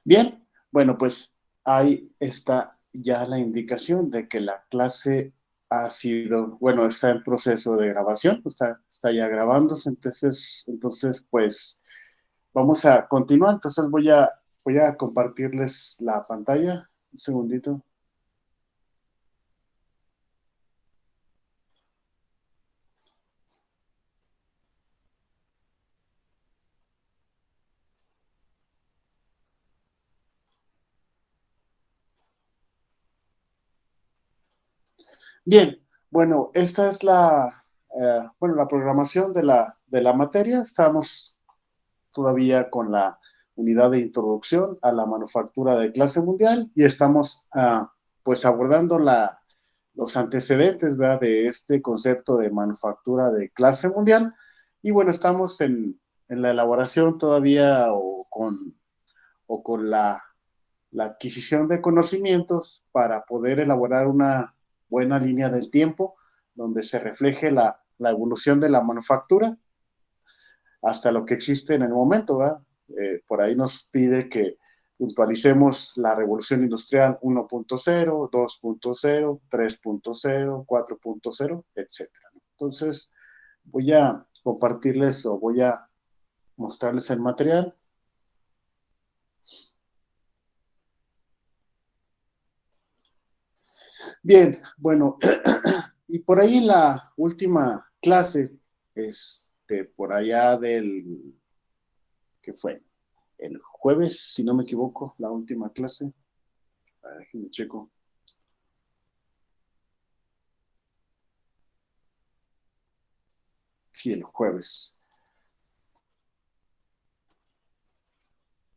Bien, bueno, pues ahí está ya la indicación de que la clase ha sido, bueno, está en proceso de grabación, está ya grabándose, entonces, pues vamos a continuar. Entonces voy a compartirles la pantalla. Un segundito. Bien, bueno, esta es la programación de la materia. Estamos todavía con la unidad de introducción a la manufactura de clase mundial y estamos pues abordando los antecedentes, ¿verdad?, de este concepto de manufactura de clase mundial. Y bueno, estamos en la elaboración todavía o con la adquisición de conocimientos para poder elaborar una buena línea del tiempo donde se refleje la evolución de la manufactura hasta lo que existe en el momento, ¿verdad? Por ahí nos pide que puntualicemos la revolución industrial 1.0, 2.0, 3.0, 4.0, etcétera. Entonces, voy a compartirles o voy a mostrarles el material. Bien, bueno, y por ahí en la última clase, por allá ¿qué fue? El jueves, si no me equivoco, la última clase. Déjenme checo. Sí, el jueves.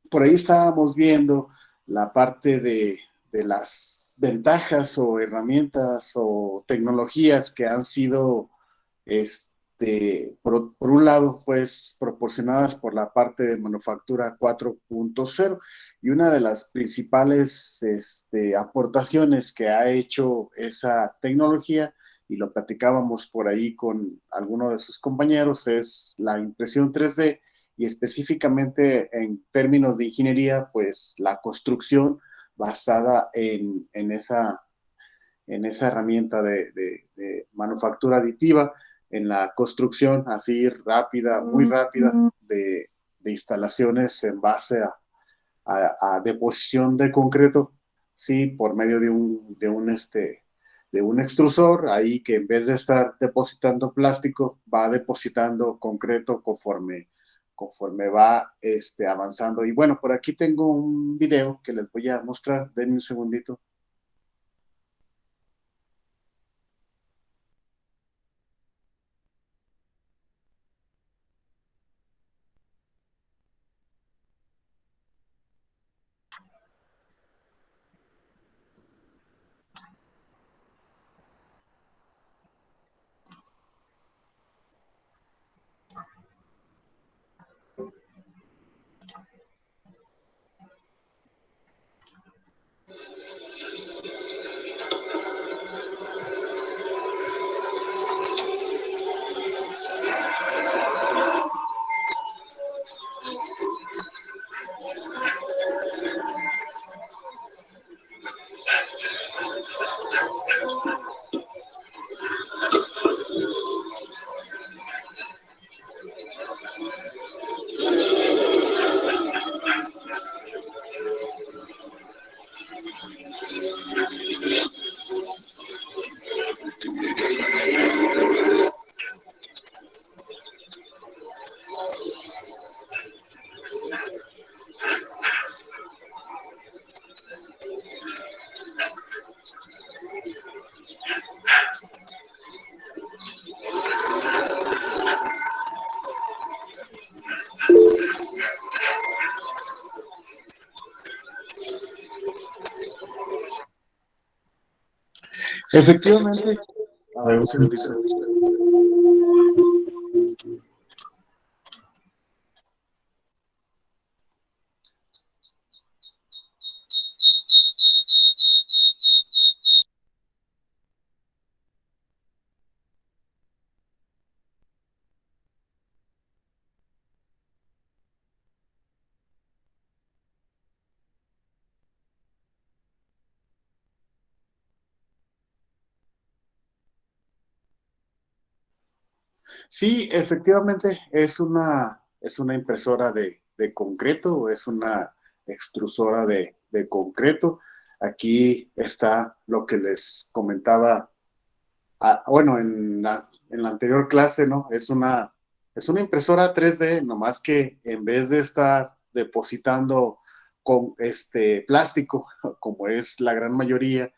Por ahí estábamos viendo la parte de las ventajas o herramientas o tecnologías que han sido, por un lado, pues proporcionadas por la parte de manufactura 4.0, y una de las principales aportaciones que ha hecho esa tecnología, y lo platicábamos por ahí con algunos de sus compañeros, es la impresión 3D, y específicamente en términos de ingeniería, pues la construcción basada en esa herramienta de manufactura aditiva, en la construcción así rápida, muy rápida, de instalaciones en base a deposición de concreto, sí, por medio de un extrusor, ahí que en vez de estar depositando plástico, va depositando concreto conforme va avanzando. Y bueno, por aquí tengo un video que les voy a mostrar. Denme un segundito. Efectivamente, a ver, un segundito. Sí, efectivamente es una impresora de concreto, es una extrusora de concreto. Aquí está lo que les comentaba, bueno, en la anterior clase, ¿no? Es una impresora 3D, nomás que en vez de estar depositando con este plástico, como es la gran mayoría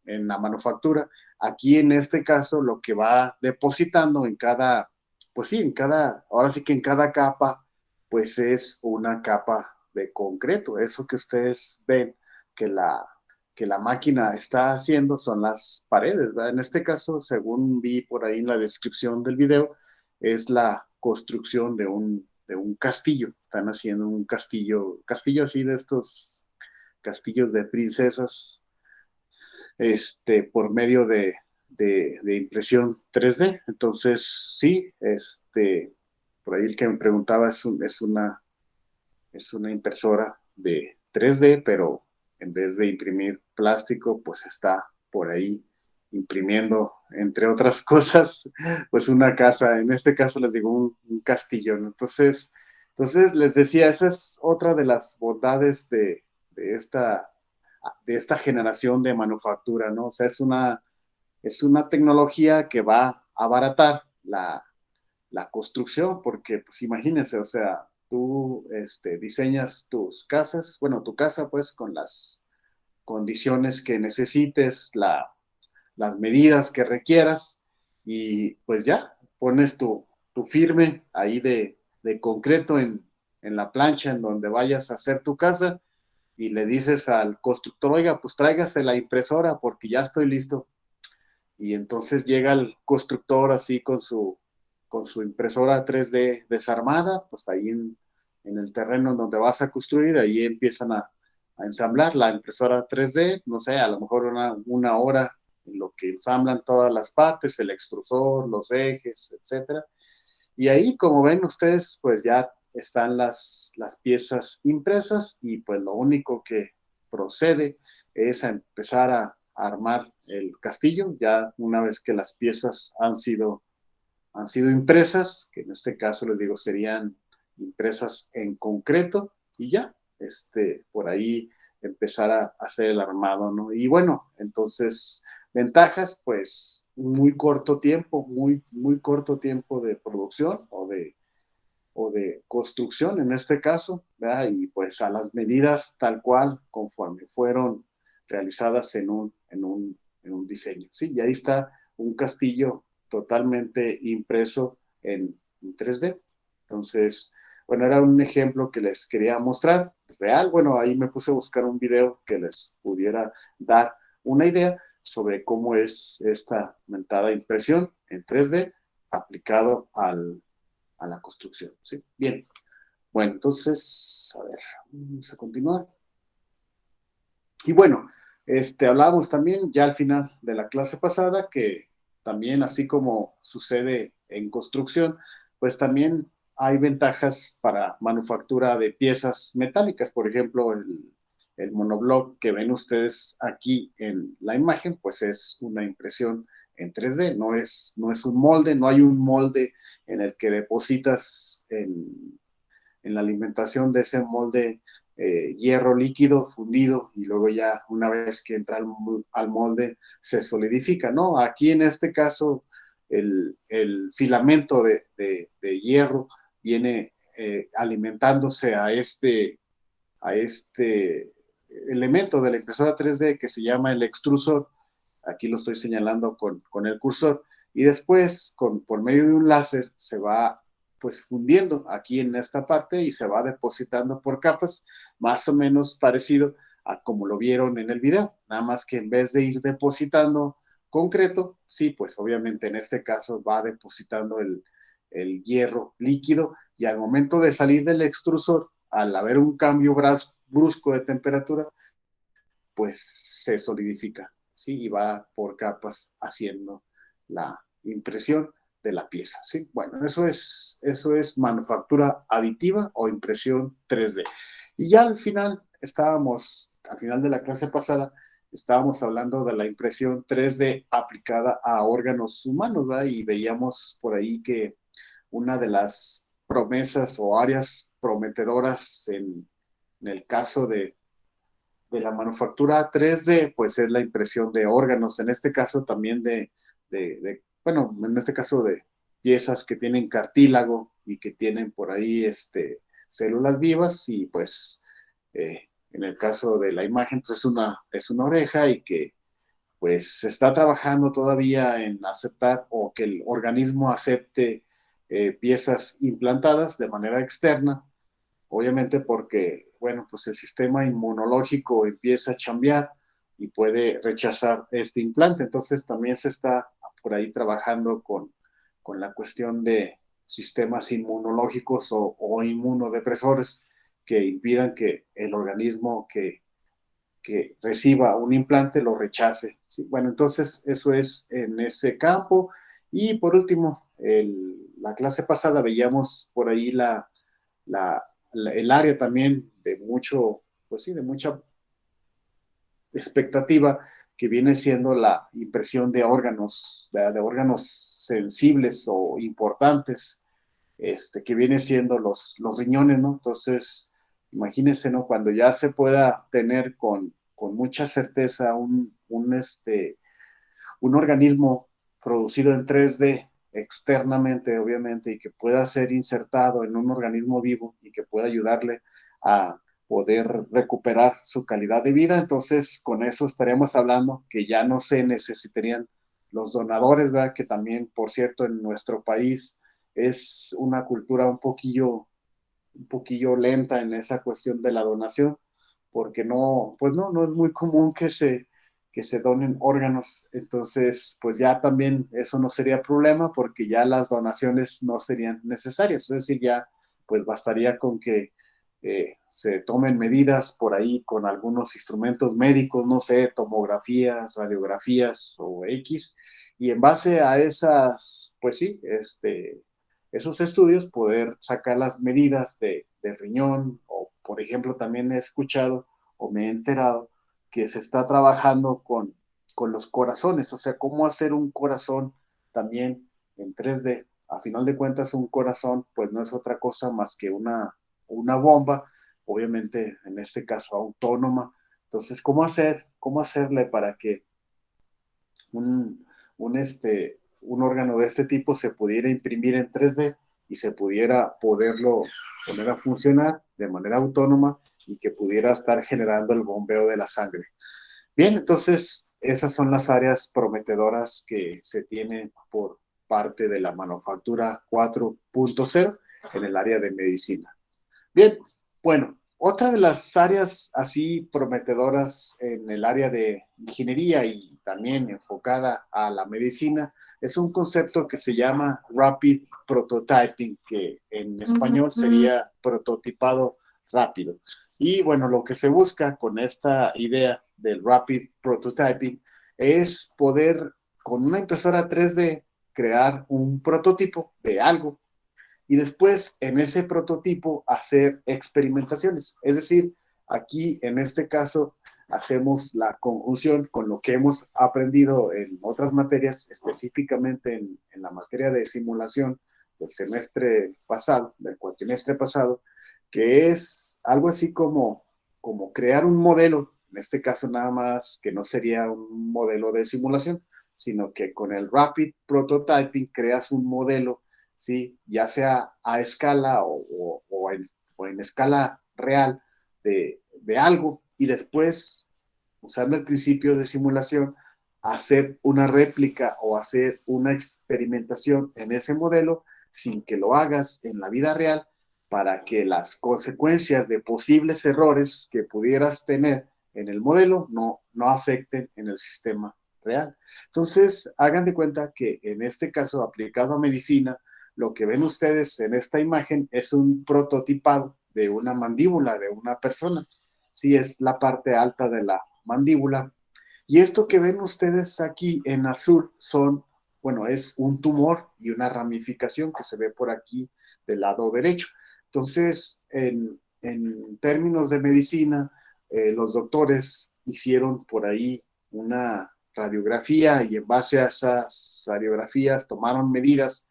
en la manufactura, aquí en este caso lo que va depositando en cada, pues sí, en cada, ahora sí que en cada capa, pues es una capa de concreto. Eso que ustedes ven que la máquina está haciendo son las paredes, ¿verdad? En este caso, según vi por ahí en la descripción del video, es la construcción de un castillo. Están haciendo un castillo, castillo así de estos castillos de princesas, por medio de impresión 3D. Entonces, sí, por ahí el que me preguntaba es una impresora de 3D, pero en vez de imprimir plástico, pues está por ahí imprimiendo, entre otras cosas, pues una casa, en este caso les digo un castillo, ¿no? Entonces les decía, esa es otra de las bondades de esta, de esta generación de manufactura, ¿no? O sea, es una tecnología que va a abaratar la construcción, porque pues imagínense, o sea, tú diseñas tus casas, bueno, tu casa pues con las condiciones que necesites, las medidas que requieras y pues ya, pones tu firme ahí de concreto en la plancha en donde vayas a hacer tu casa y le dices al constructor, oiga, pues tráigase la impresora porque ya estoy listo. Y entonces llega el constructor así con su impresora 3D desarmada, pues ahí en el terreno en donde vas a construir, ahí empiezan a ensamblar la impresora 3D, no sé, a lo mejor una hora en lo que ensamblan todas las partes, el extrusor, los ejes, etcétera. Y ahí, como ven ustedes, pues ya están las piezas impresas y pues lo único que procede es a empezar a armar el castillo, ya una vez que las piezas han sido impresas, que en este caso les digo serían impresas en concreto y ya, por ahí empezar a hacer el armado, ¿no? Y bueno, entonces, ventajas, pues muy corto tiempo, muy corto tiempo de producción o de construcción en este caso, ¿verdad? Y pues a las medidas tal cual, conforme fueron realizadas en un diseño. Sí, y ahí está un castillo totalmente impreso en 3D. Entonces, bueno, era un ejemplo que les quería mostrar, real. Bueno, ahí me puse a buscar un video que les pudiera dar una idea sobre cómo es esta mentada impresión en 3D aplicado a la construcción. ¿Sí? Bien. Bueno, entonces, a ver, vamos a continuar. Y bueno, hablábamos también ya al final de la clase pasada que también, así como sucede en construcción, pues también hay ventajas para manufactura de piezas metálicas. Por ejemplo, el monoblock que ven ustedes aquí en la imagen, pues es una impresión en 3D, no es un molde, no hay un molde en el que depositas en la alimentación de ese molde hierro líquido fundido y luego ya una vez que entra al molde se solidifica, ¿no? Aquí en este caso el filamento de hierro viene alimentándose a este elemento de la impresora 3D que se llama el extrusor. Aquí lo estoy señalando con el cursor. Y después, por medio de un láser, se va pues fundiendo aquí en esta parte y se va depositando por capas, más o menos parecido a como lo vieron en el video. Nada más que en vez de ir depositando concreto, sí, pues obviamente en este caso va depositando el hierro líquido y al momento de salir del extrusor, al haber un cambio brusco de temperatura, pues se solidifica, ¿sí? Y va por capas haciendo la impresión de la pieza, ¿sí? Bueno, eso es manufactura aditiva o impresión 3D. Y ya al final, al final de la clase pasada, estábamos hablando de la impresión 3D aplicada a órganos humanos, ¿verdad? Y veíamos por ahí que una de las promesas o áreas prometedoras en el caso de la manufactura 3D, pues es la impresión de órganos, en este caso también bueno, en este caso de piezas que tienen cartílago y que tienen por ahí células vivas y pues en el caso de la imagen pues es una oreja y que pues se está trabajando todavía en aceptar o que el organismo acepte piezas implantadas de manera externa, obviamente porque, bueno, pues el sistema inmunológico empieza a chambear y puede rechazar este implante. Entonces también se está por ahí trabajando con la cuestión de sistemas inmunológicos o inmunodepresores que impidan que el organismo que reciba un implante lo rechace. ¿Sí? Bueno, entonces eso es en ese campo. Y por último, la clase pasada veíamos por ahí el área también de mucho, pues sí, de mucha expectativa que viene siendo la impresión de de órganos sensibles o importantes, que viene siendo los riñones, ¿no? Entonces, imagínense, ¿no? Cuando ya se pueda tener con mucha certeza un organismo producido en 3D externamente, obviamente, y que pueda ser insertado en un organismo vivo y que pueda ayudarle a poder recuperar su calidad de vida. Entonces, con eso estaríamos hablando que ya no se necesitarían los donadores, ¿verdad? Que también, por cierto, en nuestro país es una cultura un poquillo lenta en esa cuestión de la donación, porque no, pues no es muy común que se donen órganos. Entonces, pues ya también eso no sería problema porque ya las donaciones no serían necesarias. Es decir, ya pues bastaría con que se tomen medidas por ahí con algunos instrumentos médicos, no sé, tomografías, radiografías o X, y en base a esas, pues sí, esos estudios, poder sacar las medidas de riñón, o por ejemplo también he escuchado o me he enterado que se está trabajando con los corazones, o sea, cómo hacer un corazón también en 3D. A final de cuentas, un corazón pues no es otra cosa más que una bomba, obviamente en este caso autónoma. Entonces, cómo hacerle para que un, un órgano de este tipo se pudiera imprimir en 3D y se pudiera poderlo poner a funcionar de manera autónoma y que pudiera estar generando el bombeo de la sangre? Bien, entonces esas son las áreas prometedoras que se tienen por parte de la manufactura 4.0 en el área de medicina. Bien, bueno, otra de las áreas así prometedoras en el área de ingeniería y también enfocada a la medicina es un concepto que se llama Rapid Prototyping, que en español sería prototipado rápido. Y bueno, lo que se busca con esta idea del Rapid Prototyping es poder con una impresora 3D crear un prototipo de algo y después en ese prototipo hacer experimentaciones. Es decir, aquí en este caso hacemos la conjunción con lo que hemos aprendido en otras materias, específicamente en la materia de simulación del semestre pasado, del cuatrimestre pasado, que es algo así como crear un modelo, en este caso nada más que no sería un modelo de simulación, sino que con el Rapid Prototyping creas un modelo, ¿sí? Ya sea a escala o en escala real de algo, y después, usando el principio de simulación, hacer una réplica o hacer una experimentación en ese modelo sin que lo hagas en la vida real para que las consecuencias de posibles errores que pudieras tener en el modelo no afecten en el sistema real. Entonces, hagan de cuenta que en este caso aplicado a medicina, lo que ven ustedes en esta imagen es un prototipado de una mandíbula de una persona. Sí, es la parte alta de la mandíbula. Y esto que ven ustedes aquí en azul bueno, es un tumor y una ramificación que se ve por aquí del lado derecho. Entonces, en términos de medicina, los doctores hicieron por ahí una radiografía y en base a esas radiografías tomaron medidas.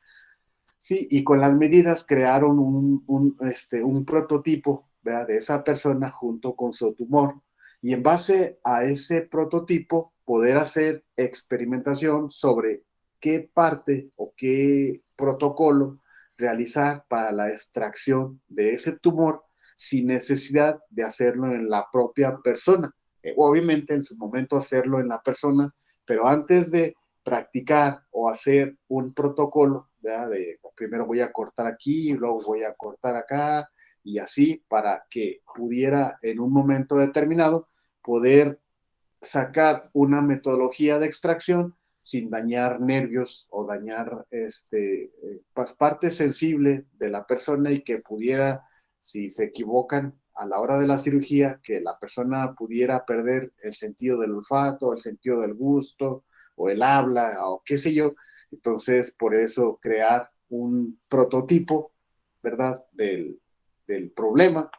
Sí, y con las medidas crearon un prototipo, ¿verdad?, de esa persona junto con su tumor. Y en base a ese prototipo, poder hacer experimentación sobre qué parte o qué protocolo realizar para la extracción de ese tumor sin necesidad de hacerlo en la propia persona. Obviamente en su momento hacerlo en la persona, pero antes de practicar o hacer un protocolo, ¿verdad?, de primero voy a cortar aquí, luego voy a cortar acá, y así para que pudiera en un momento determinado poder sacar una metodología de extracción sin dañar nervios o dañar pues, parte sensible de la persona, y que pudiera, si se equivocan a la hora de la cirugía, que la persona pudiera perder el sentido del olfato, el sentido del gusto, o el habla, o qué sé yo. Entonces, por eso crear un prototipo, ¿verdad?, del problema,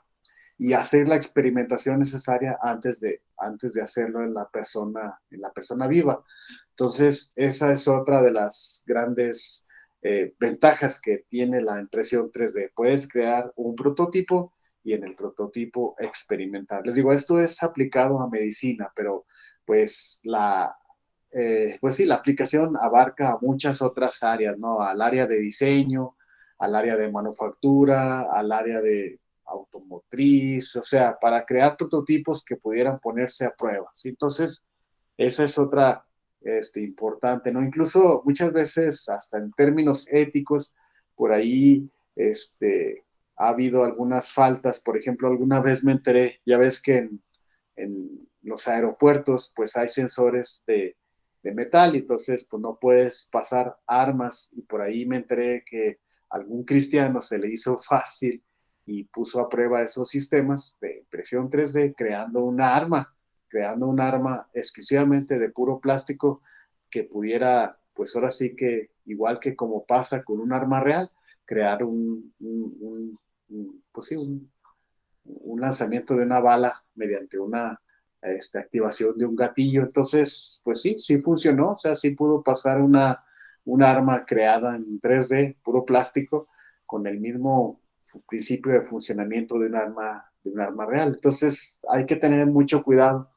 y hacer la experimentación necesaria antes de hacerlo en la persona viva. Entonces, esa es otra de las grandes ventajas que tiene la impresión 3D. Puedes crear un prototipo y en el prototipo experimentar. Les digo, esto es aplicado a medicina, pero pues pues sí, la aplicación abarca a muchas otras áreas, ¿no? Al área de diseño, al área de manufactura, al área de automotriz, o sea, para crear prototipos que pudieran ponerse a prueba, ¿sí? Entonces, esa es otra importante, ¿no? Incluso muchas veces, hasta en términos éticos, por ahí ha habido algunas faltas. Por ejemplo, alguna vez me enteré, ya ves que en los aeropuertos, pues hay sensores de metal, y entonces pues no puedes pasar armas, y por ahí me enteré que algún cristiano se le hizo fácil y puso a prueba esos sistemas de impresión 3D creando un arma exclusivamente de puro plástico que pudiera, pues ahora sí que, igual que como pasa con un arma real, crear pues sí, un lanzamiento de una bala mediante una activación de un gatillo. Entonces, pues sí, sí funcionó, o sea, sí pudo pasar una arma creada en 3D, puro plástico, con el mismo principio de funcionamiento de un arma real. Entonces, hay que tener mucho cuidado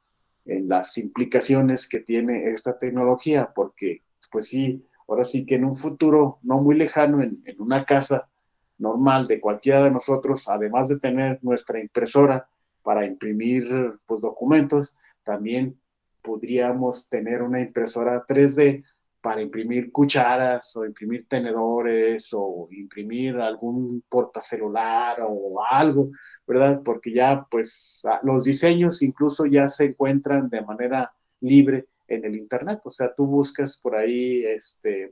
en las implicaciones que tiene esta tecnología, porque, pues sí, ahora sí que en un futuro no muy lejano, en una casa normal de cualquiera de nosotros, además de tener nuestra impresora para imprimir pues, documentos, también podríamos tener una impresora 3D para imprimir cucharas o imprimir tenedores o imprimir algún portacelular o algo, ¿verdad? Porque ya pues los diseños incluso ya se encuentran de manera libre en el internet. O sea, tú buscas por ahí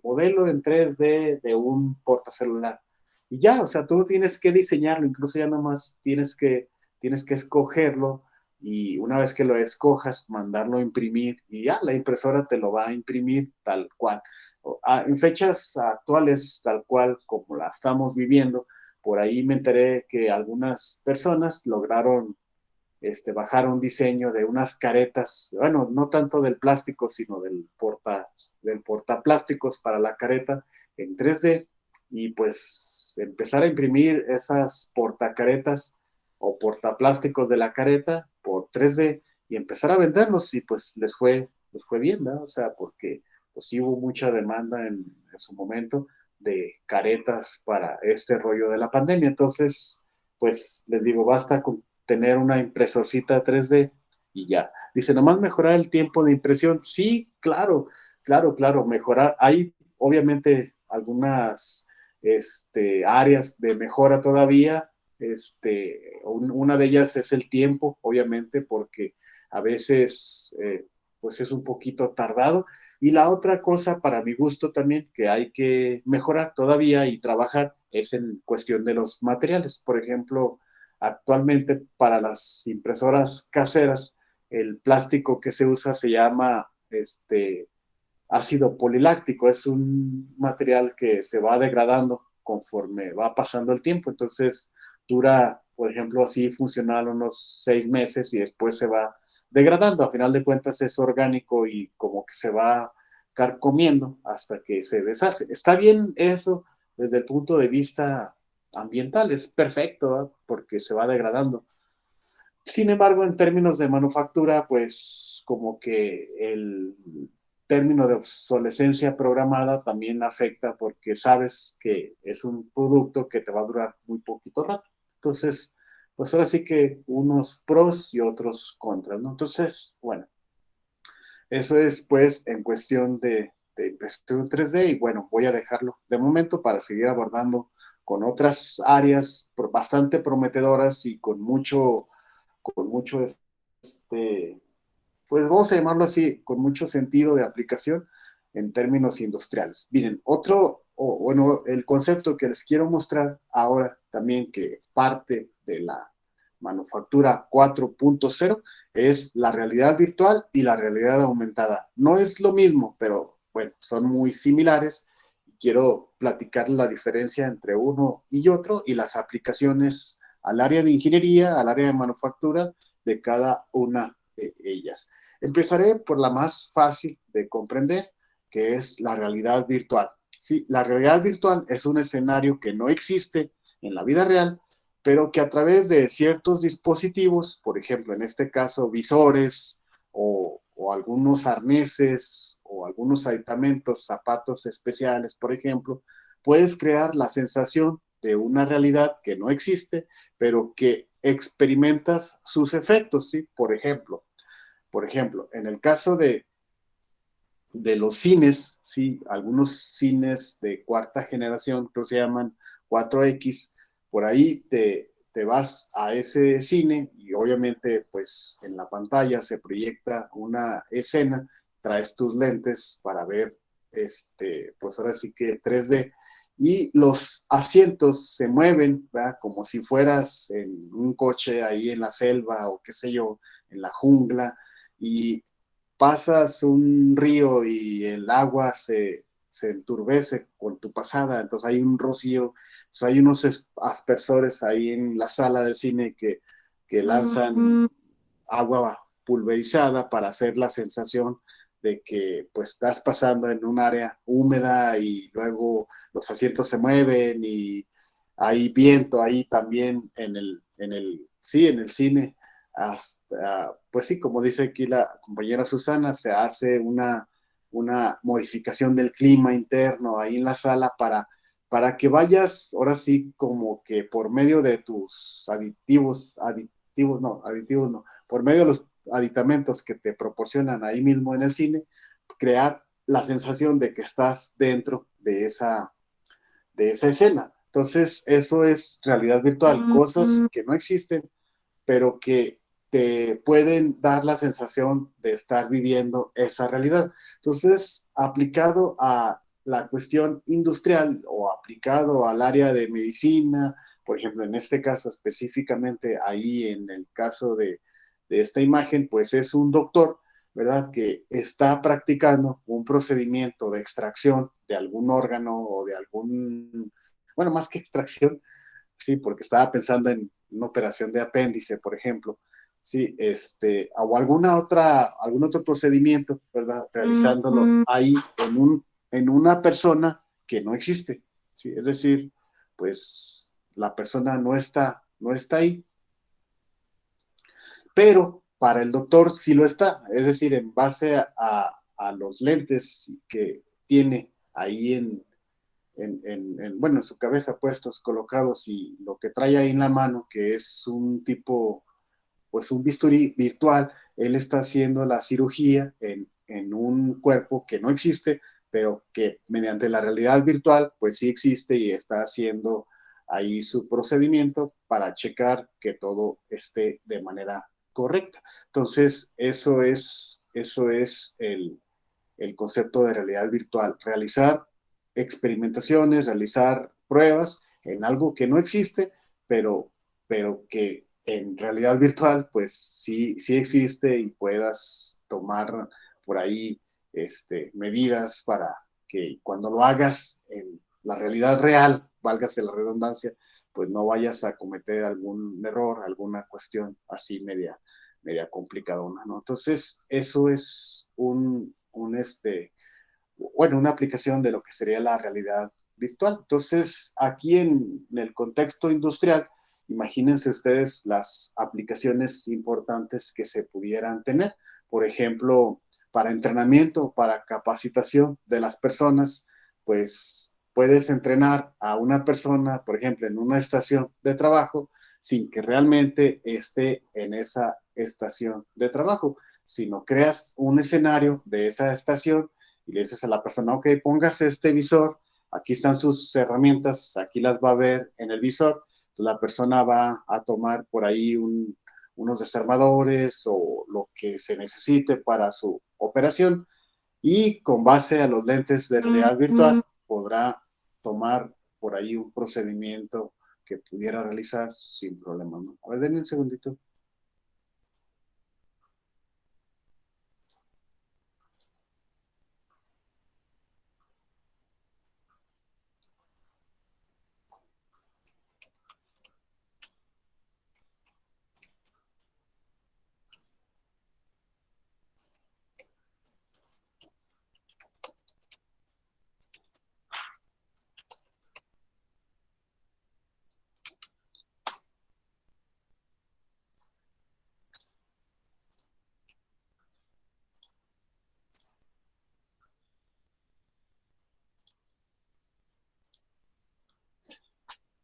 modelo en 3D de un portacelular y ya, o sea, tú no tienes que diseñarlo, incluso ya nomás tienes que escogerlo, y una vez que lo escojas, mandarlo a imprimir y ya la impresora te lo va a imprimir tal cual. En fechas actuales, tal cual como la estamos viviendo, por ahí me enteré que algunas personas lograron bajar un diseño de unas caretas, bueno, no tanto del plástico, sino del portaplásticos para la careta en 3D, y pues empezar a imprimir esas portacaretas o portaplásticos de la careta por 3D y empezar a venderlos, y pues les fue bien, ¿no? O sea, porque pues sí hubo mucha demanda en su momento de caretas para este rollo de la pandemia. Entonces, pues les digo, basta con tener una impresorcita 3D y ya. Dice, nomás mejorar el tiempo de impresión. Sí, claro, claro, claro, mejorar. Hay obviamente algunas áreas de mejora todavía. Una de ellas es el tiempo, obviamente, porque a veces pues es un poquito tardado. Y la otra cosa, para mi gusto también, que hay que mejorar todavía y trabajar, es en cuestión de los materiales. Por ejemplo, actualmente para las impresoras caseras, el plástico que se usa se llama ácido poliláctico. Es un material que se va degradando conforme va pasando el tiempo. Entonces dura por ejemplo, así funcionan unos 6 meses y después se va degradando. A final de cuentas es orgánico y como que se va carcomiendo hasta que se deshace. Está bien eso desde el punto de vista ambiental, es perfecto, ¿eh? Porque se va degradando. Sin embargo, en términos de manufactura, pues como que el término de obsolescencia programada también afecta porque sabes que es un producto que te va a durar muy poquito rato. Entonces, pues ahora sí que unos pros y otros contras, ¿no? Entonces, bueno, eso es pues en cuestión de impresión 3D y bueno, voy a dejarlo de momento para seguir abordando con otras áreas bastante prometedoras y con mucho, este, pues vamos a llamarlo así, con mucho sentido de aplicación en términos industriales. Miren, bueno, el concepto que les quiero mostrar ahora también que parte de la manufactura 4.0 es la realidad virtual y la realidad aumentada. No es lo mismo, pero bueno, son muy similares. Quiero platicar la diferencia entre uno y otro y las aplicaciones al área de ingeniería, al área de manufactura de cada una de ellas. Empezaré por la más fácil de comprender, que es la realidad virtual. Sí, la realidad virtual es un escenario que no existe en la vida real, pero que a través de ciertos dispositivos, por ejemplo, en este caso visores o algunos arneses o algunos aditamentos, zapatos especiales, por ejemplo, puedes crear la sensación de una realidad que no existe, pero que experimentas sus efectos, ¿sí? Por ejemplo, en el caso de los cines, ¿sí? Algunos cines de cuarta generación, que se llaman 4X, por ahí te vas a ese cine y obviamente pues en la pantalla se proyecta una escena, traes tus lentes para ver, pues ahora sí que 3D y los asientos se mueven, ¿verdad? Como si fueras en un coche ahí en la selva o qué sé yo, en la jungla y pasas un río y el agua se enturbece con tu pasada, entonces hay un rocío, entonces hay unos aspersores ahí en la sala de cine que lanzan agua pulverizada para hacer la sensación de que pues estás pasando en un área húmeda y luego los asientos se mueven y hay viento ahí también sí, en el cine. Hasta, pues sí, como dice aquí la compañera Susana, se hace una modificación del clima interno ahí en la sala para que vayas, ahora sí, como que por medio de tus aditivos no, por medio de los aditamentos que te proporcionan ahí mismo en el cine, crear la sensación de que estás dentro de esa escena. Entonces, eso es realidad virtual, cosas que no existen, pero que te pueden dar la sensación de estar viviendo esa realidad. Entonces, aplicado a la cuestión industrial o aplicado al área de medicina, por ejemplo, en este caso específicamente ahí en el caso de esta imagen, pues es un doctor, ¿verdad? Que está practicando un procedimiento de extracción de algún órgano o de algún, bueno, más que extracción, sí, porque estaba pensando en una operación de apéndice, por ejemplo, sí, o algún otro procedimiento, ¿verdad? Realizándolo ahí en una persona que no existe, sí, es decir, pues la persona no está ahí, pero para el doctor sí lo está, es decir, en base a los lentes que tiene ahí bueno, en su cabeza puestos, colocados y lo que trae ahí en la mano, que es un tipo, pues un bisturí virtual, él está haciendo la cirugía en un cuerpo que no existe, pero que mediante la realidad virtual, pues sí existe y está haciendo ahí su procedimiento para checar que todo esté de manera correcta. Entonces, eso es el concepto de realidad virtual, realizar experimentaciones, realizar pruebas en algo que no existe, pero que en realidad virtual pues sí existe y puedas tomar por ahí medidas para que cuando lo hagas la realidad real, válgase la redundancia, pues no vayas a cometer algún error, alguna cuestión así media complicadona, ¿no? Entonces, eso es bueno, una aplicación de lo que sería la realidad virtual. Entonces, aquí en el contexto industrial, imagínense ustedes las aplicaciones importantes que se pudieran tener. Por ejemplo, para entrenamiento, para capacitación de las personas, pues puedes entrenar a una persona, por ejemplo, en una estación de trabajo, sin que realmente esté en esa estación de trabajo, sino creas un escenario de esa estación y le dices a la persona, ok, póngase este visor, aquí están sus herramientas, aquí las va a ver en el visor, entonces la persona va a tomar por ahí unos desarmadores o lo que se necesite para su operación y con base a los lentes de realidad virtual podrá tomar por ahí un procedimiento que pudiera realizar sin problema, ¿no? A ver, denme un segundito.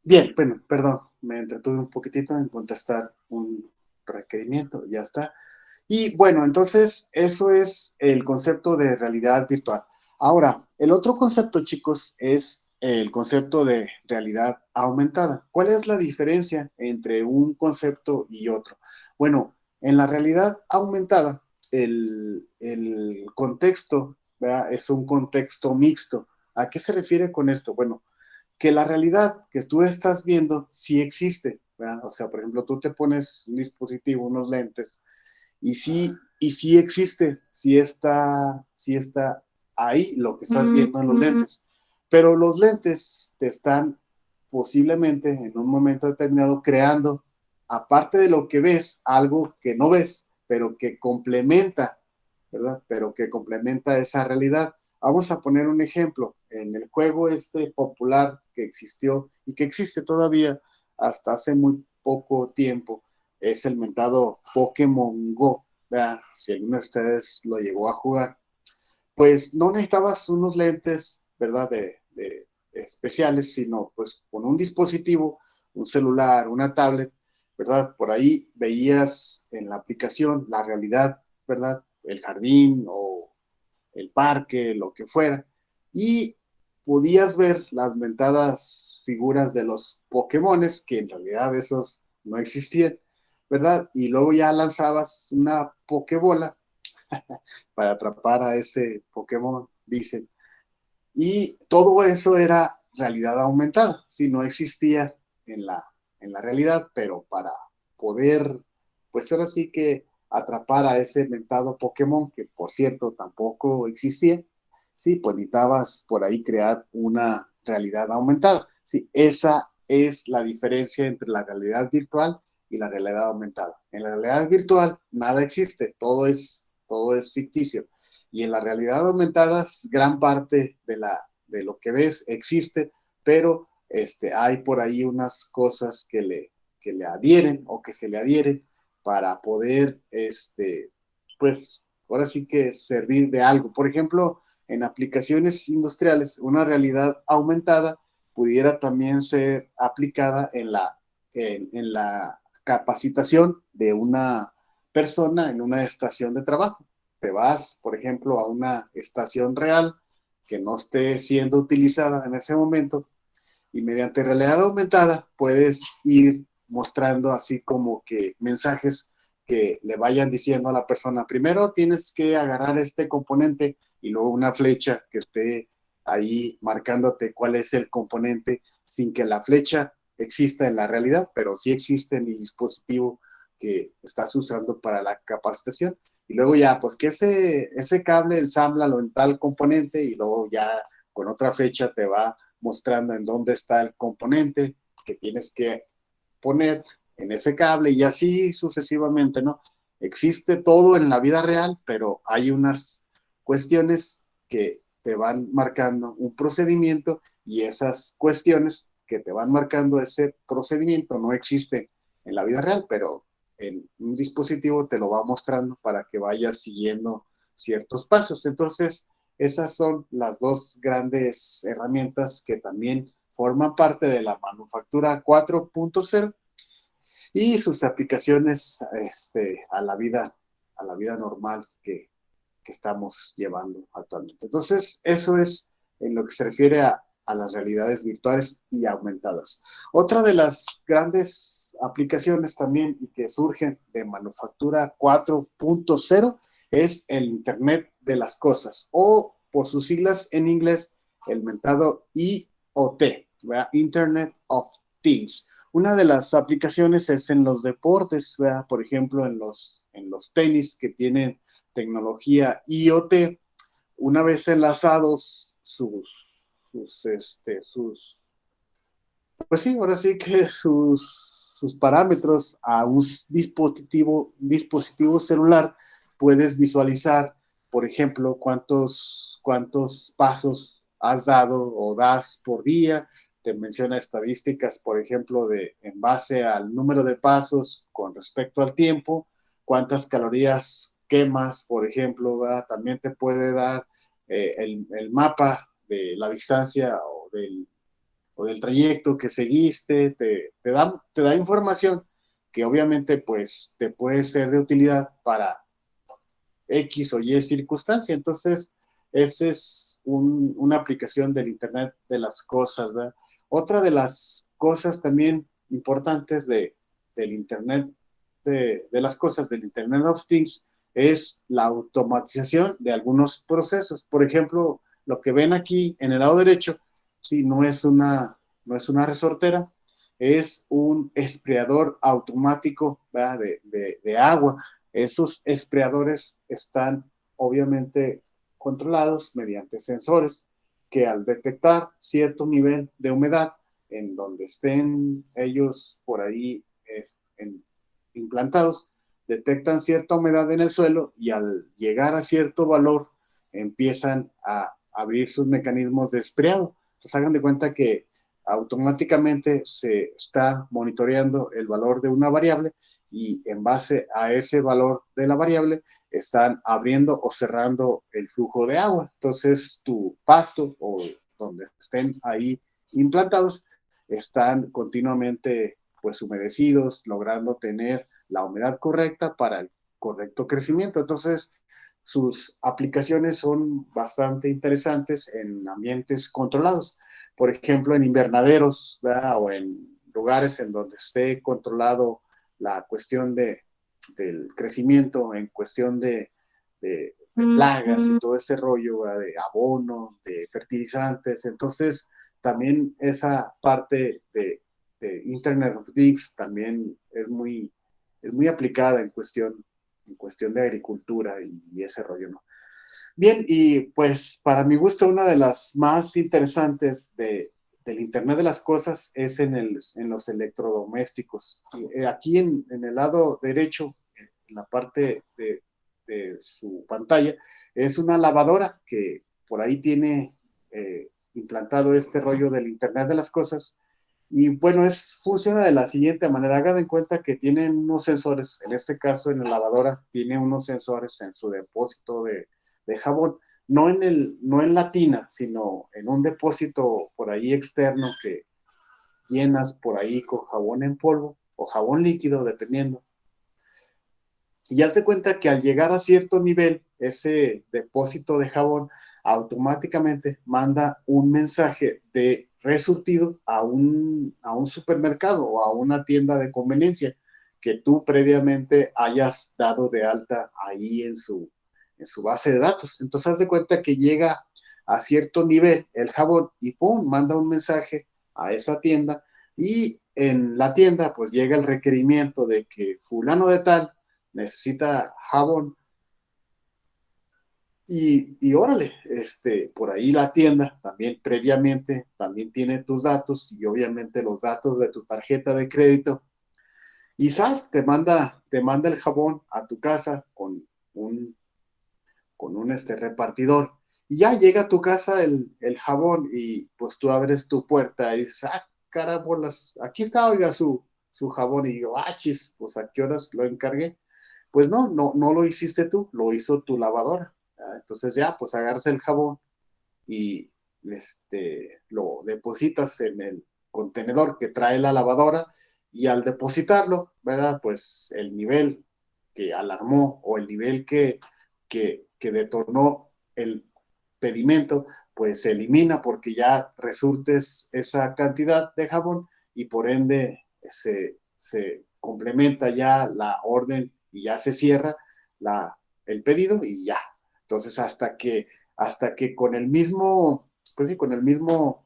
Bien, bueno, perdón, me entretuve un poquitito en contestar un requerimiento, ya está. Y bueno, entonces eso es el concepto de realidad virtual. Ahora, el otro concepto, chicos, es el concepto de realidad aumentada. ¿Cuál es la diferencia entre un concepto y otro? Bueno, en la realidad aumentada, el contexto, ¿verdad? Es un contexto mixto. ¿A qué se refiere con esto? Bueno, que la realidad que tú estás viendo sí existe, ¿verdad? O sea, por ejemplo, tú te pones un dispositivo, unos lentes, y sí existe, sí está ahí lo que estás viendo en los lentes. Pero los lentes te están posiblemente en un momento determinado creando, aparte de lo que ves, algo que no ves, pero que complementa, ¿verdad? Pero que complementa esa realidad. Vamos a poner un ejemplo. En el juego este popular que existió y que existe todavía hasta hace muy poco tiempo, es el mentado Pokémon Go. ¿Verdad? Si alguno de ustedes lo llegó a jugar, pues no necesitabas unos lentes, ¿verdad? De especiales, sino pues con un dispositivo, un celular, una tablet, ¿verdad? Por ahí veías en la aplicación la realidad, ¿verdad? El jardín o el parque, lo que fuera, y podías ver las mentadas figuras de los Pokémones, que en realidad esos no existían, ¿verdad? Y luego ya lanzabas una Pokébola para atrapar a ese Pokémon, dicen. Y todo eso era realidad aumentada, si no existía en la realidad, pero para poder, pues ahora sí que atrapar a ese mentado Pokémon, que por cierto tampoco existía, sí, pues necesitabas por ahí crear una realidad aumentada. Sí, esa es la diferencia entre la realidad virtual y la realidad aumentada. En la realidad virtual nada existe, todo es ficticio. Y en la realidad aumentada, gran parte de lo que ves existe, pero hay por ahí unas cosas que le adhieren o que se le adhieren para poder, pues, ahora sí que servir de algo. Por ejemplo, en aplicaciones industriales, una realidad aumentada pudiera también ser aplicada en la capacitación de una persona en una estación de trabajo. Te vas, por ejemplo, a una estación real que no esté siendo utilizada en ese momento y mediante realidad aumentada puedes ir mostrando así como que mensajes que le vayan diciendo a la persona, primero tienes que agarrar este componente y luego una flecha que esté ahí marcándote cuál es el componente sin que la flecha exista en la realidad, pero sí existe en el dispositivo que estás usando para la capacitación. Y luego ya, pues que ese cable ensámblalo en tal componente y luego ya con otra fecha te va mostrando en dónde está el componente que tienes que poner en ese cable y así sucesivamente, ¿no? Existe todo en la vida real, pero hay unas cuestiones que te van marcando un procedimiento y esas cuestiones que te van marcando ese procedimiento no existen en la vida real, pero en un dispositivo te lo va mostrando para que vayas siguiendo ciertos pasos. Entonces, esas son las dos grandes herramientas que también forman parte de la manufactura 4.0 y sus aplicaciones a la vida normal que estamos llevando actualmente. Entonces, eso es en lo que se refiere a las realidades virtuales y aumentadas. Otra de las grandes aplicaciones también y que surgen de manufactura 4.0 es el Internet de las cosas o por sus siglas en inglés el mentado IoT, ¿verdad? Internet of Things. Una de las aplicaciones es en los deportes, ¿verdad? Por ejemplo, en los tenis que tienen tecnología IoT, una vez enlazados pues sí, ahora sí que sus parámetros a un dispositivo celular, puedes visualizar, por ejemplo, cuántos pasos has dado o das por día. Te menciona estadísticas, por ejemplo, en base al número de pasos con respecto al tiempo, cuántas calorías quemas, por ejemplo, ¿verdad? También te puede dar el mapa de la distancia o del trayecto que seguiste, te da información que obviamente pues te puede ser de utilidad para X o Y circunstancia. Entonces, esa es una aplicación del Internet de las cosas, ¿verdad? Otra de las cosas también importantes del Internet de las cosas, del Internet of Things, es la automatización de algunos procesos. Por ejemplo, lo que ven aquí en el lado derecho, sí, no es una resortera, es un espreador automático, ¿verdad? De agua. Esos espreadores están obviamente controlados mediante sensores que al detectar cierto nivel de humedad en donde estén ellos por ahí implantados, detectan cierta humedad en el suelo y al llegar a cierto valor empiezan a abrir sus mecanismos de espreado. Entonces hagan de cuenta que automáticamente se está monitoreando el valor de una variable y en base a ese valor de la variable están abriendo o cerrando el flujo de agua. Entonces tu pasto o donde estén ahí implantados están continuamente pues humedecidos, logrando tener la humedad correcta para el correcto crecimiento. Entonces sus aplicaciones son bastante interesantes en ambientes controlados. Por ejemplo, en invernaderos, ¿verdad? O en lugares en donde esté controlado la cuestión del crecimiento, en cuestión de plagas y todo ese rollo, ¿verdad? De abono, de fertilizantes. Entonces, también esa parte de Internet of Things también es muy aplicada en cuestión de agricultura y ese rollo, ¿no? Bien, y pues para mi gusto una de las más interesantes del Internet de las Cosas es en los electrodomésticos. Aquí en el lado derecho, en la parte de su pantalla, es una lavadora que por ahí tiene implantado este rollo del Internet de las Cosas. Y bueno, funciona de la siguiente manera. Hagan en cuenta que tienen unos sensores, en este caso en la lavadora, tiene unos sensores en su depósito de jabón, no en la tina, sino en un depósito por ahí externo que llenas por ahí con jabón en polvo o jabón líquido, dependiendo. Y ya se cuenta que al llegar a cierto nivel, ese depósito de jabón automáticamente manda un mensaje de resurtido a un supermercado o a una tienda de conveniencia que tú previamente hayas dado de alta ahí en su base de datos. Entonces, haz de cuenta que llega a cierto nivel el jabón y ¡pum! Manda un mensaje a esa tienda y en la tienda pues llega el requerimiento de que fulano de tal necesita jabón y órale, por ahí la tienda también previamente también tiene tus datos y obviamente los datos de tu tarjeta de crédito. Y ¡zas! Te manda el jabón a tu casa un, con un repartidor. Y ya llega a tu casa el jabón y pues tú abres tu puerta y dices, ah, carambolas, aquí está, oiga, su jabón. Y yo, ah, chis, pues a qué horas lo encargué. Pues no lo hiciste tú, lo hizo tu lavadora. Entonces ya, pues agarras el jabón y lo depositas en el contenedor que trae la lavadora y al depositarlo, ¿verdad? Pues el nivel que alarmó o el nivel que detonó el pedimento, pues se elimina porque ya resurtes esa cantidad de jabón y por ende se complementa ya la orden y ya se cierra el pedido y ya. Entonces, hasta que con el mismo, pues sí, con el mismo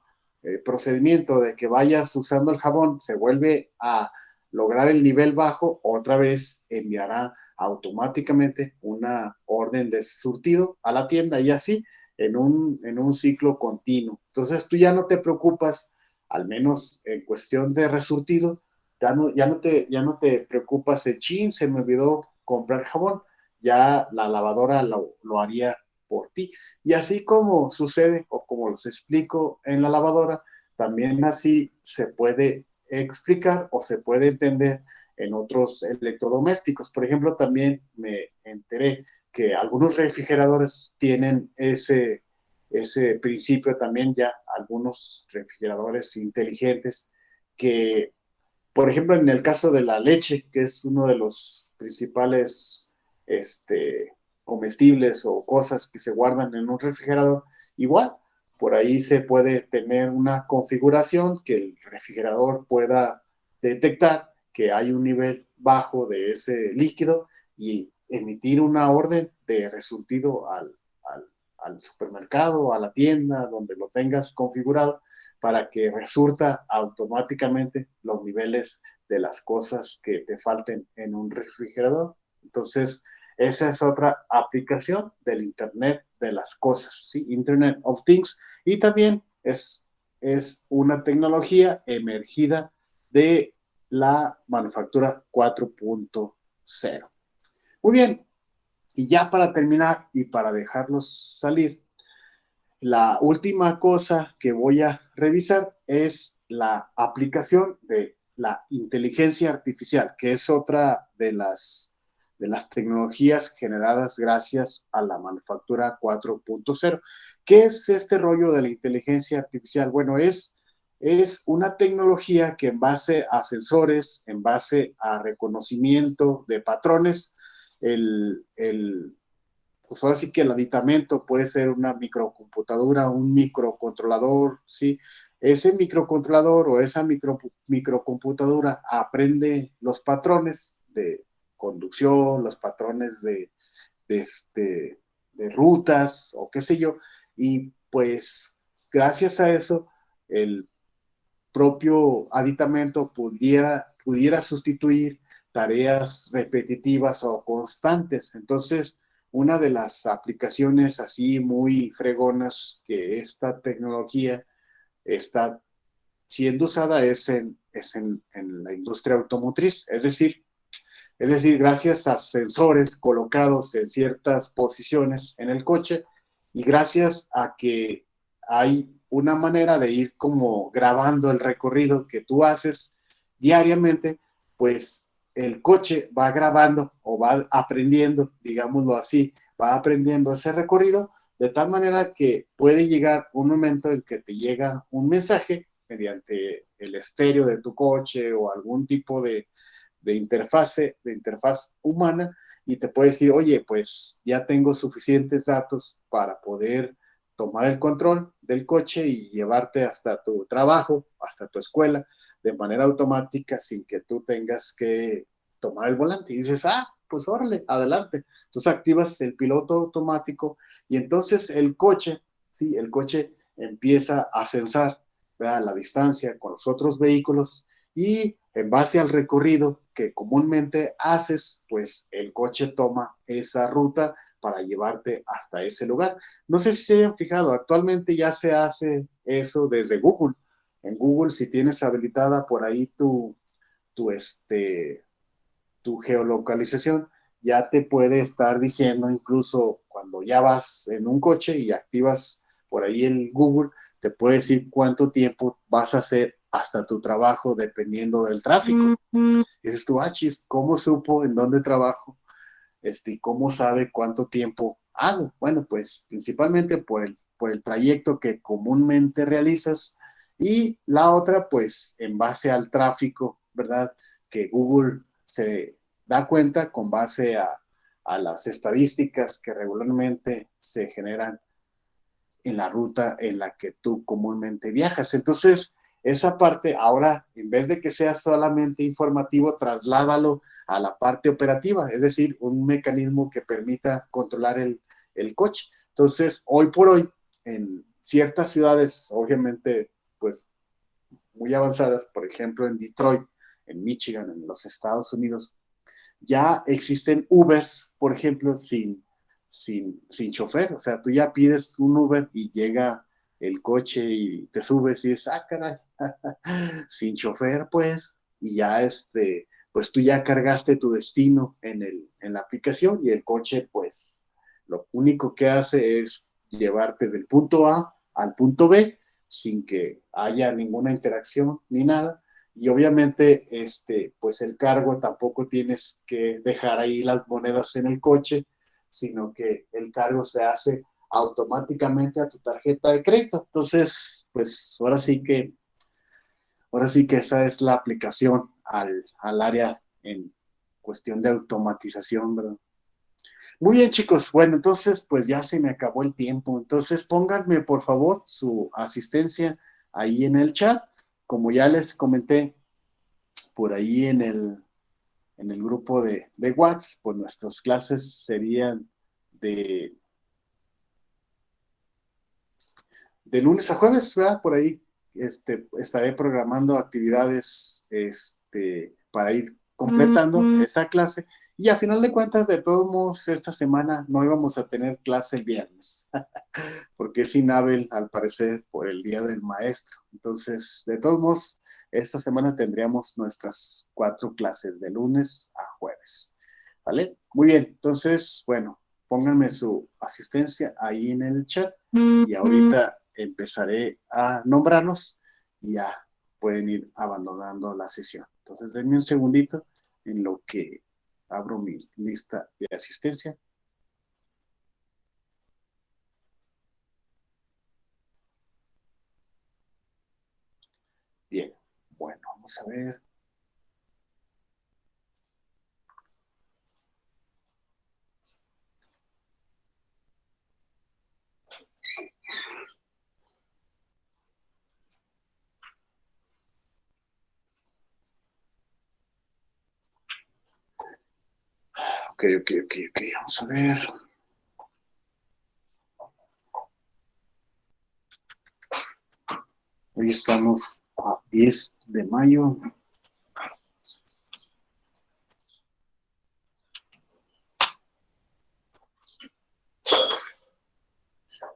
procedimiento de que vayas usando el jabón, se vuelve a lograr el nivel bajo, otra vez enviará automáticamente una orden de surtido a la tienda y así en un ciclo continuo. Entonces tú ya no te preocupas, al menos en cuestión de resurtido, ya no te preocupas de chin, se me olvidó comprar jabón, ya la lavadora lo haría por ti. Y así como sucede o como los explico en la lavadora, también así se puede explicar o se puede entender en otros electrodomésticos. Por ejemplo, también me enteré que algunos refrigeradores tienen ese principio también ya, algunos refrigeradores inteligentes que, por ejemplo, en el caso de la leche, que es uno de los principales comestibles o cosas que se guardan en un refrigerador, igual, por ahí se puede tener una configuración que el refrigerador pueda detectar que hay un nivel bajo de ese líquido y emitir una orden de resurtido al, al supermercado, a la tienda, donde lo tengas configurado, para que resurta automáticamente los niveles de las cosas que te falten en un refrigerador. Entonces, esa es otra aplicación del Internet de las cosas, ¿sí? Internet of Things. Y también es una tecnología emergida de la manufactura 4.0. Muy bien, y ya para terminar y para dejarlos salir, la última cosa que voy a revisar es la aplicación de la inteligencia artificial, que es otra de las tecnologías generadas gracias a la manufactura 4.0. ¿Qué es este rollo de la inteligencia artificial? Bueno, es una tecnología que en base a sensores, en base a reconocimiento de patrones, pues ahora sí que el aditamento puede ser una microcomputadora, un microcontrolador, ¿sí? Ese microcontrolador o esa microcomputadora aprende los patrones de conducción, los patrones de, este, de rutas o qué sé yo, y pues gracias a eso el propio aditamento pudiera sustituir tareas repetitivas o constantes. Entonces, una de las aplicaciones así muy fregonas que esta tecnología está siendo usada es en la industria automotriz. Es decir, gracias a sensores colocados en ciertas posiciones en el coche y gracias a que hay una manera de ir como grabando el recorrido que tú haces diariamente, pues el coche va grabando o va aprendiendo, digámoslo así, va aprendiendo ese recorrido de tal manera que puede llegar un momento en que te llega un mensaje mediante el estéreo de tu coche o algún tipo de interfaz humana y te puede decir, oye, pues ya tengo suficientes datos para poder tomar el control del coche y llevarte hasta tu trabajo, hasta tu escuela, de manera automática sin que tú tengas que tomar el volante. Y dices, ah, pues órale, adelante. Entonces activas el piloto automático y entonces el coche, sí, el coche empieza a censar, ¿verdad?, la distancia con los otros vehículos y en base al recorrido que comúnmente haces, pues el coche toma esa ruta para llevarte hasta ese lugar. No sé si se hayan fijado, actualmente ya se hace eso desde Google. En Google, si tienes habilitada por ahí tu geolocalización, ya te puede estar diciendo, incluso cuando ya vas en un coche y activas por ahí el Google, te puede decir cuánto tiempo vas a hacer hasta tu trabajo dependiendo del tráfico. Y dices tú, chis, ¿cómo supo en dónde trabajo? Y cómo sabe cuánto tiempo hago. Bueno, pues principalmente por el trayecto que comúnmente realizas, y la otra, pues en base al tráfico, ¿verdad? Que Google se da cuenta con base a las estadísticas que regularmente se generan en la ruta en la que tú comúnmente viajas. Entonces, esa parte ahora, en vez de que sea solamente informativo, trasládalo a la parte operativa, es decir, un mecanismo que permita controlar el coche. Entonces, hoy por hoy, en ciertas ciudades, obviamente, pues muy avanzadas, por ejemplo, en Detroit, en Michigan, en los Estados Unidos, ya existen Ubers, por ejemplo, sin chofer. O sea, tú ya pides un Uber y llega el coche y te subes y dices, caray, sin chofer, pues, y ya pues tú ya cargaste tu destino en la aplicación, y el coche, pues, lo único que hace es llevarte del punto A al punto B sin que haya ninguna interacción ni nada. Y obviamente, pues el cargo tampoco tienes que dejar ahí las monedas en el coche, sino que el cargo se hace automáticamente a tu tarjeta de crédito. Entonces, pues ahora sí que esa es la aplicación al área en cuestión de automatización, ¿verdad? Muy bien, chicos. Bueno, entonces, pues ya se me acabó el tiempo. Entonces, pónganme, por favor, su asistencia ahí en el chat. Como ya les comenté por ahí en el grupo de WhatsApp, pues nuestras clases serían de, de lunes a jueves, ¿verdad? Por ahí estaré programando actividades para ir completando esa clase. Y a final de cuentas, de todos modos, esta semana no íbamos a tener clase el viernes, porque es inhábil, al parecer, por el Día del Maestro. Entonces, de todos modos, esta semana tendríamos nuestras 4 clases de lunes a jueves. ¿Vale? Muy bien, entonces, bueno, pónganme su asistencia ahí en el chat y ahorita empezaré a nombrarlos y ya pueden ir abandonando la sesión. Entonces, denme un segundito en lo que abro mi lista de asistencia. Bien, bueno, vamos a ver. Ok, vamos a ver. Hoy estamos a 10 de mayo.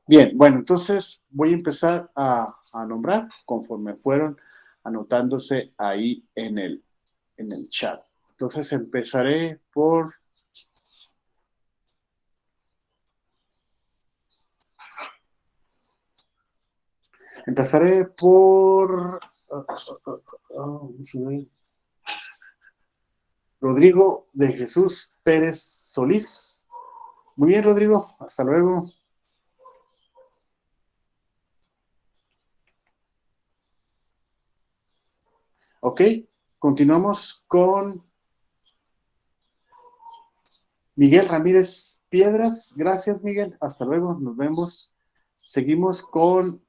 Bien, bueno, entonces voy a empezar a nombrar conforme fueron anotándose ahí en el chat. Entonces empezaré por Rodrigo de Jesús Pérez Solís. Muy bien, Rodrigo, hasta luego. Ok, continuamos con Miguel Ramírez Piedras. Gracias, Miguel. Hasta luego, nos vemos. Seguimos con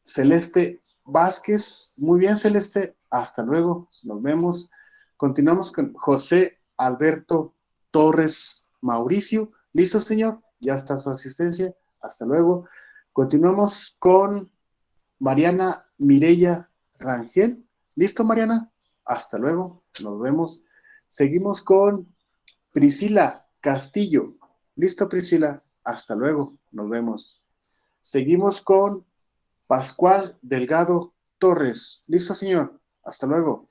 Celeste Vázquez. Muy bien, Celeste. Hasta luego, nos vemos. Continuamos con José Alberto Torres Mauricio. ¿Listo, señor? Ya está su asistencia. Hasta luego. Continuamos con Mariana Mireya Rangel. ¿Listo, Mariana? Hasta luego, nos vemos. Seguimos con Priscila Castillo. Listo, Priscila. Hasta luego. Nos vemos. Seguimos con Pascual Delgado Torres. Listo, señor. Hasta luego.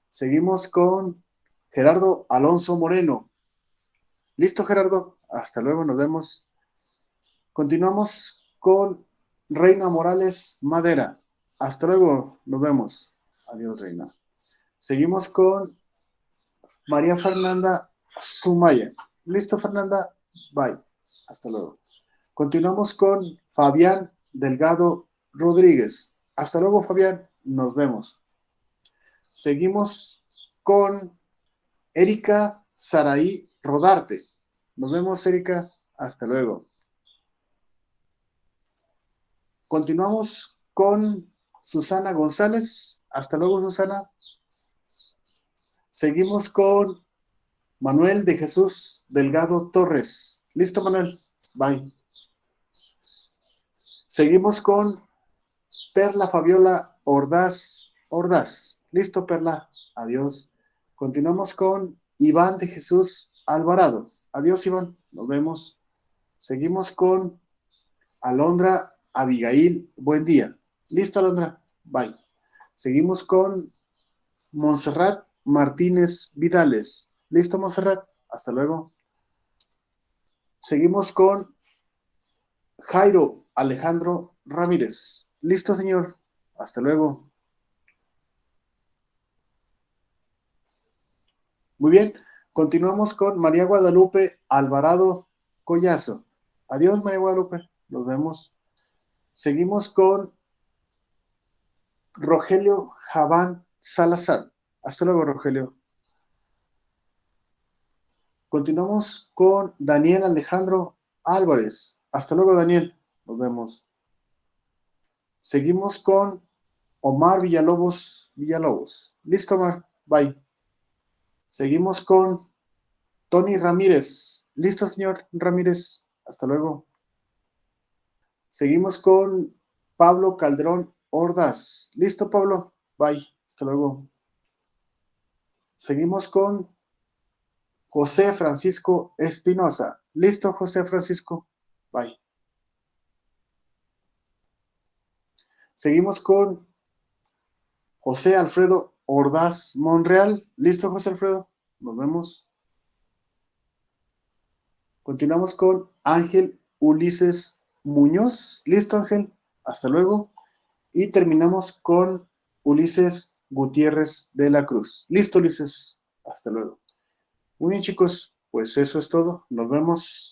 Seguimos con Gerardo Alonso Moreno. Listo, Gerardo. Hasta luego. Nos vemos. Continuamos con Reina Morales Madera. Hasta luego. Nos vemos. Adiós, Reina. Seguimos con María Fernanda Sumaya. Listo, Fernanda. Bye. Hasta luego. Continuamos con Fabián Delgado Rodríguez. Hasta luego, Fabián. Nos vemos. Seguimos con Erika Saraí Rodarte. Nos vemos, Erika. Hasta luego. Continuamos con Susana González. Hasta luego, Susana. Seguimos con Manuel de Jesús Delgado Torres. Listo, Manuel. Bye. Seguimos con Perla Fabiola Ordaz. Listo, Perla. Adiós. Continuamos con Iván de Jesús Alvarado. Adiós, Iván. Nos vemos. Seguimos con Alondra Abigail. Buen día. Listo, Alondra. Bye. Seguimos con Montserrat Martínez Vidales. Listo, Montserrat. Hasta luego. Seguimos con Jairo Alejandro Ramírez. Listo, señor. Hasta luego. Muy bien. Continuamos con María Guadalupe Alvarado Collazo. Adiós, María Guadalupe. Nos vemos. Seguimos con Rogelio Javán Salazar. Hasta luego, Rogelio. Continuamos con Daniel Alejandro Álvarez. Hasta luego, Daniel. Nos vemos. Seguimos con Omar Villalobos. Listo, Omar. Bye. Seguimos con Tony Ramírez. Listo, señor Ramírez. Hasta luego. Seguimos con Pablo Calderón Ordaz. Listo, Pablo. Bye. Hasta luego. Seguimos con José Francisco Espinosa. Listo, José Francisco. Bye. Seguimos con José Alfredo Ordaz Monreal. Listo, José Alfredo. Nos vemos. Continuamos con Ángel Ulises Muñoz. Listo, Ángel. Hasta luego. Y terminamos con Ulises Gutiérrez de la Cruz. Listo, Ulises. Hasta luego. Muy bien, chicos. Pues eso es todo. Nos vemos.